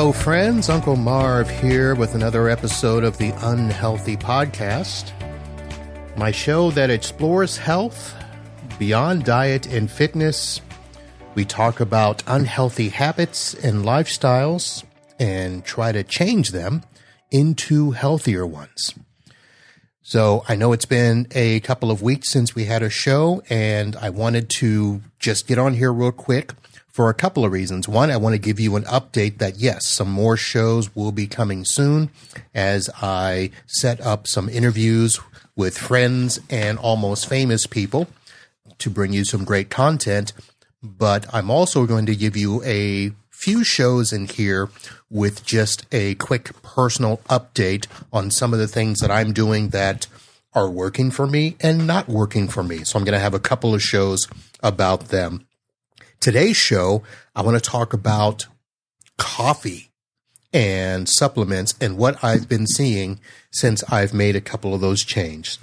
Hello, friends. Uncle Marv here with another episode of the Unhealthy Podcast, my show that explores health beyond diet and fitness. We talk about unhealthy habits and lifestyles and try to change them into healthier ones. So I know it's been a couple of weeks since we had a show, and I wanted to just get on here real quick for a couple of reasons. One, I want to give you an update that yes, some more shows will be coming soon as I set up some interviews with friends and almost famous people to bring you some great content. But I'm also going to give you a few shows in here with just a quick personal update on some of the things that I'm doing that are working for me and not working for me. So I'm going to have a couple of shows about them. Today's show, I want to talk about coffee and supplements and what I've been seeing since I've made a couple of those changes.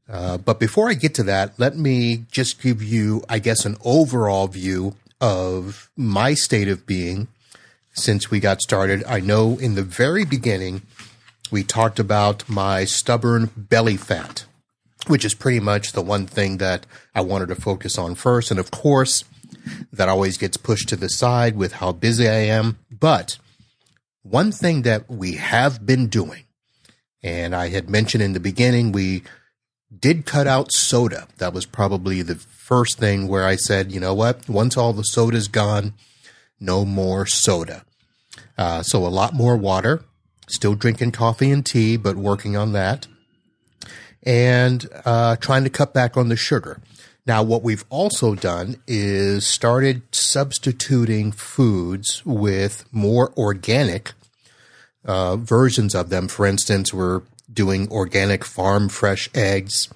But before I get to that, let me just give you, I guess, an overall view of my state of being since we got started. I know in the very beginning, we talked about my stubborn belly fat, which is pretty much the one thing that I wanted to focus on first. And of course, that always gets pushed to the side with how busy I am. But one thing that we have been doing, and I had mentioned in the beginning, we did cut out soda. That was probably the first thing where I said, you know what, once all the soda's gone, no more soda. So a lot more water, still drinking coffee and tea, but working on that, and trying to cut back on the sugar. Now, what we've also done is started substituting foods with more organic versions of them. For instance, we're doing organic farm fresh eggs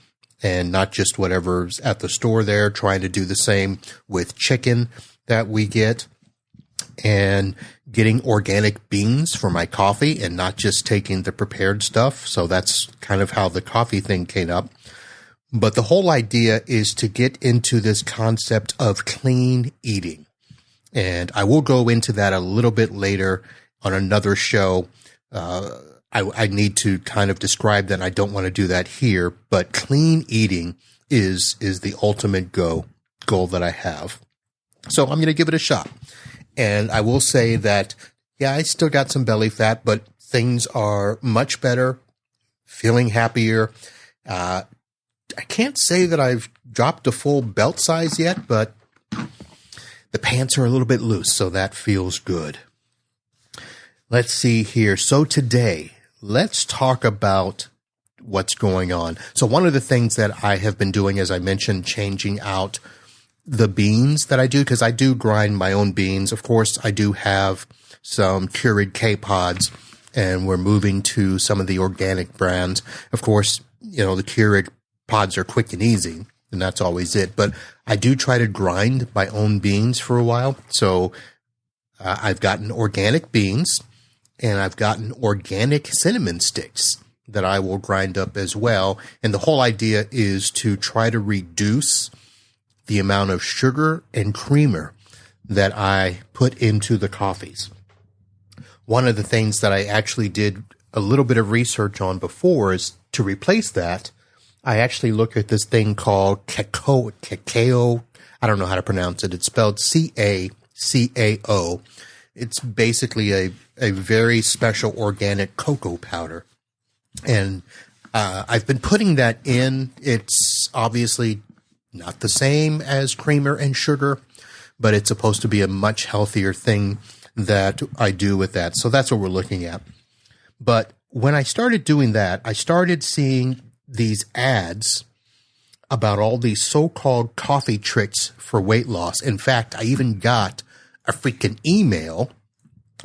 and not just whatever's at the store there, trying to do the same with chicken that we get, and getting organic beans for my coffee and not just taking the prepared stuff. So that's kind of how the coffee thing came up. But the whole idea is to get into this concept of clean eating. And I will go into that a little bit later on another show. I need to kind of describe that. I don't want to do that here, but clean eating is the ultimate goal that I have. So I'm going to give it a shot. And I will say that, yeah, I still got some belly fat, but things are much better, feeling happier. I can't say that I've dropped a full belt size yet, but the pants are a little bit loose, so that feels good. Let's see here. So today, let's talk about what's going on. So one of the things that I have been doing, as I mentioned, changing out the beans that I do, because I do grind my own beans. Of course, I do have some Keurig K-Pods, and we're moving to some of the organic brands. Of course, you know, the Keurig pods are quick and easy, and that's always it. But I do try to grind my own beans for a while. So I've gotten organic beans, and I've gotten organic cinnamon sticks that I will grind up as well. And the whole idea is to try to reduce the amount of sugar and creamer that I put into the coffees. One of the things that I actually did a little bit of research on before is to replace that. I actually looked at this thing called cacao. I don't know how to pronounce it. It's spelled C-A-C-A-O. It's basically a very special organic cocoa powder. And I've been putting that in. It's obviously not the same as creamer and sugar, but it's supposed to be a much healthier thing that I do with that. So that's what we're looking at. But when I started doing that, I started seeing these ads about all these so-called coffee tricks for weight loss. In fact, I even got a freaking email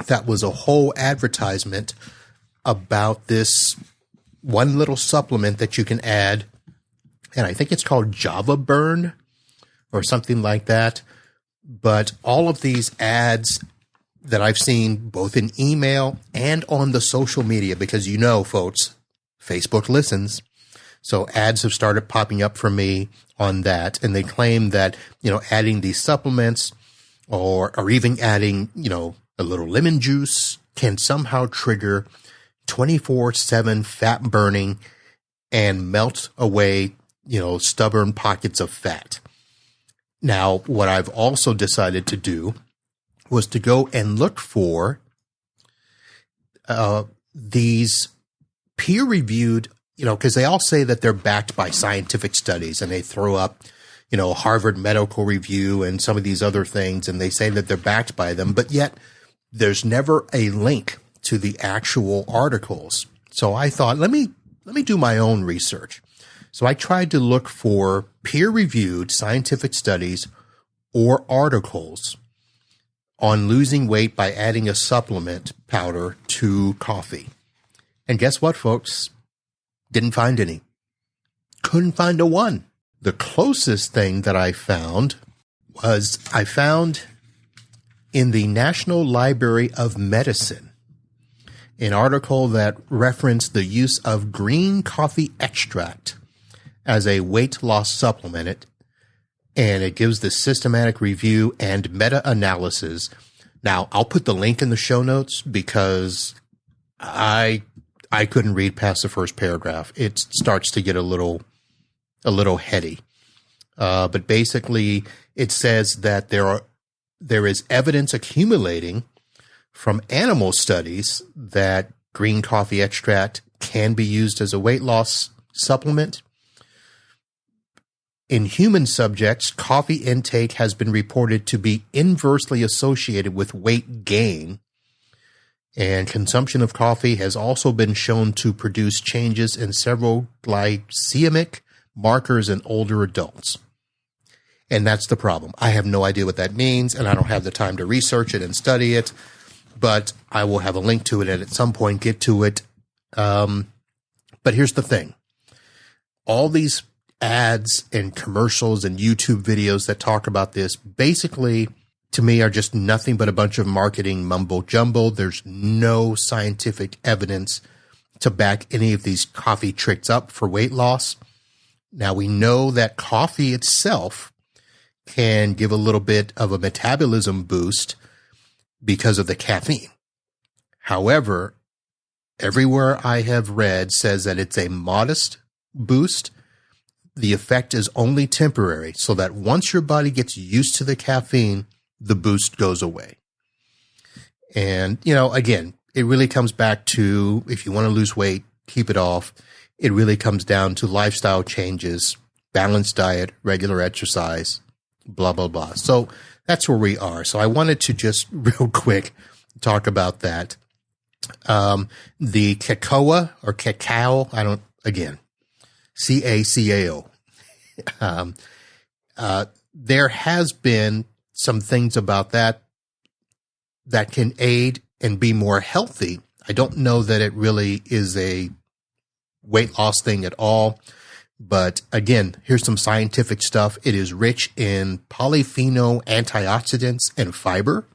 that was a whole advertisement about this one little supplement that you can add, and I think it's called Java Burn or something like that. But all of these ads that I've seen both in email and on the social media, because you know, folks, Facebook listens. So ads have started popping up for me on that. And they claim that, you know, adding these supplements or even adding, you know, a little lemon juice can somehow trigger 24/7 fat burning and melt away, stubborn pockets of fat. Now, what I've also decided to do was to go and look for these peer-reviewed, because they all say that they're backed by scientific studies, and they throw up, Harvard Medical Review and some of these other things, and they say that they're backed by them, but yet there's never a link to the actual articles. So I thought, let me do my own research. So I tried to look for peer-reviewed scientific studies or articles on losing weight by adding a supplement powder to coffee. And guess what, folks? Didn't find any. Couldn't find a one. The closest thing that I found was in the National Library of Medicine an article that referenced the use of green coffee extract as a weight loss supplement, and it gives the systematic review and meta-analysis. Now, I'll put the link in the show notes because I couldn't read past the first paragraph. It starts to get a little heady. But basically, it says that there is evidence accumulating from animal studies that green coffee extract can be used as a weight loss supplement. In human subjects, coffee intake has been reported to be inversely associated with weight gain, and consumption of coffee has also been shown to produce changes in several glycemic markers in older adults. And that's the problem. I have no idea what that means, and I don't have the time to research it and study it, but I will have a link to it and at some point get to it. But here's the thing. All these ads and commercials and YouTube videos that talk about this basically, to me, are just nothing but a bunch of marketing mumbo jumbo. There's no scientific evidence to back any of these coffee tricks up for weight loss. Now, we know that coffee itself can give a little bit of a metabolism boost because of the caffeine. However, everywhere I have read says that it's a modest boost. The effect is only temporary, so that once your body gets used to the caffeine, the boost goes away. And, again, it really comes back to, if you want to lose weight, keep it off. It really comes down to lifestyle changes, balanced diet, regular exercise, blah, blah, blah. So that's where we are. So I wanted to just real quick talk about that. The cacao or cacao, CACAO. There has been some things about that can aid and be more healthy. I don't know that it really is a weight loss thing at all. But again, here's some scientific stuff. It is rich in polyphenol antioxidants and fiber,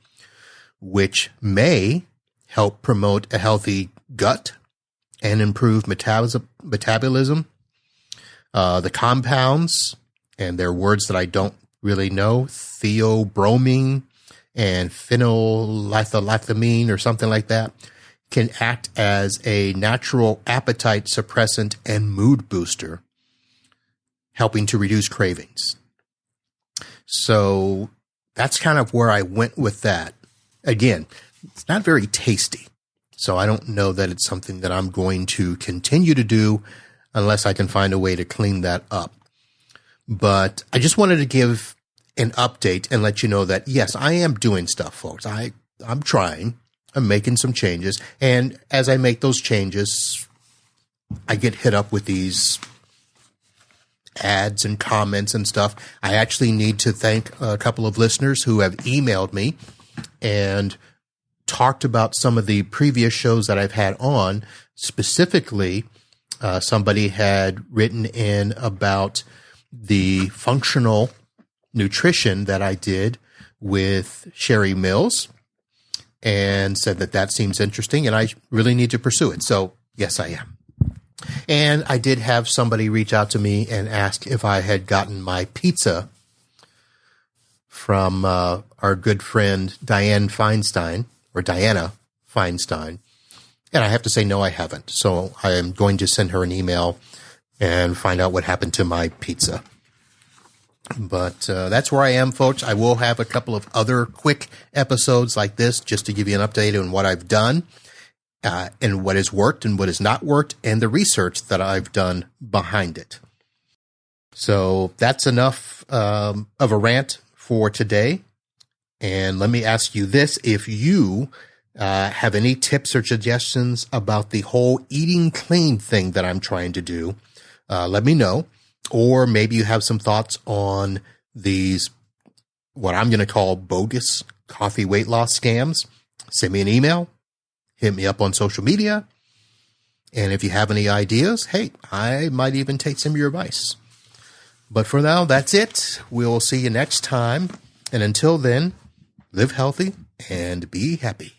which may help promote a healthy gut and improve metabolism. The compounds, and they're words that I don't really know, theobromine and phenylethylamine or something like that, can act as a natural appetite suppressant and mood booster, helping to reduce cravings. So that's kind of where I went with that. Again, it's not very tasty, so I don't know that it's something that I'm going to continue to do unless I can find a way to clean that up. But I just wanted to give an update and let you know that, yes, I am doing stuff, folks. I'm trying. I'm making some changes. And as I make those changes, I get hit up with these ads and comments and stuff. I actually need to thank a couple of listeners who have emailed me and talked about some of the previous shows that I've had on. Specifically, somebody had written in about the functional nutrition that I did with Sherry Mills and said that seems interesting and I really need to pursue it. So yes, I am. And I did have somebody reach out to me and ask if I had gotten my pizza from our good friend Diane Feinstein or Diana Feinstein. And I have to say, no, I haven't. So I am going to send her an email and find out what happened to my pizza. But that's where I am, folks. I will have a couple of other quick episodes like this just to give you an update on what I've done and what has worked and what has not worked and the research that I've done behind it. So that's enough of a rant for today. And let me ask you this. If you have any tips or suggestions about the whole eating clean thing that I'm trying to do, let me know. Or maybe you have some thoughts on these, what I'm going to call bogus coffee weight loss scams. Send me an email, hit me up on social media. And if you have any ideas, hey, I might even take some of your advice. But for now, that's it. We'll see you next time. And until then, live healthy and be happy.